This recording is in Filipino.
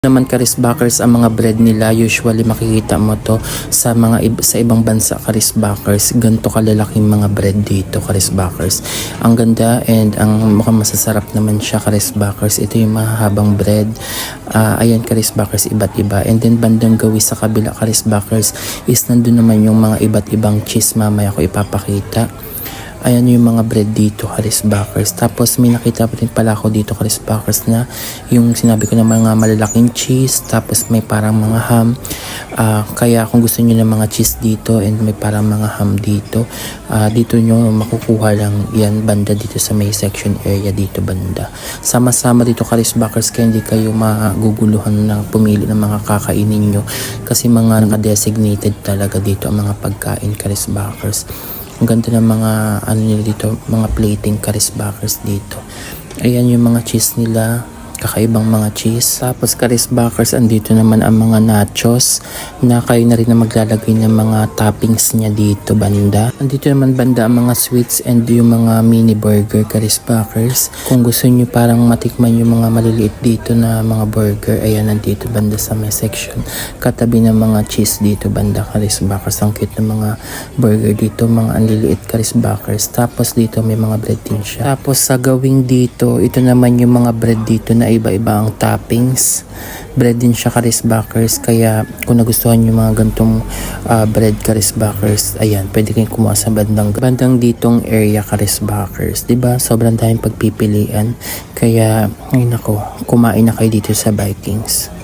Naman karisbakers ang mga bread nila, usually makikita mo to sa sa ibang bansa karisbakers. Ganto kalalaking mga bread dito karisbakers. Ang ganda and ang mukhang masasarap naman siya karisbakers. Ito yung mahabang bread. Ayan karisbakers, iba't iba. And then bandang gawi sa kabila karisbakers is nandun naman yung mga iba't ibang cheese, mamaya ko ipapakita. Ayan yung mga bread dito karisbakers. Tapos may nakita pa rin pala ako dito karisbakers na yung sinabi ko na mga malalaking cheese. Tapos may parang mga ham. Kaya kung gusto niyo ng mga cheese dito and may parang mga ham dito, dito nyo makukuha lang yan banda dito sa may section area dito banda. Sama-sama dito karisbakers kaya hindi kayo maguguluhan na pumili ng mga kakainin nyo. Kasi mga naka-designated talaga dito ang mga pagkain karisbakers. Ang ganda ng mga ano nila dito, mga plating karisbakers dito. Ayan yung mga cheese nila, kakaibang mga cheese. Tapos karisbakers, andito naman ang mga nachos na kayo na rin na maglalagay ng mga toppings niya dito banda. Andito naman banda ang mga sweets and yung mga mini burger karisbakers. Kung gusto niyo parang matikman yung mga maliliit dito na mga burger, ayan nandito banda sa may section. Katabi ng mga cheese dito banda karisbakers. Ang cute ng mga burger dito, mga anliliit karisbakers. Tapos dito may mga bread din siya. Tapos sa gawing dito, ito naman yung mga bread dito na iba-iba ang toppings. Bread din siya karisbakers, kaya kung nagustuhan yung mga gantong bread karisbakers, ayan, pwede kayong kumuha sa bandang ditong area karisbakers, diba? Sobrang daming pagpipilian, kaya ay nako, kumain na kayo dito sa Vikings.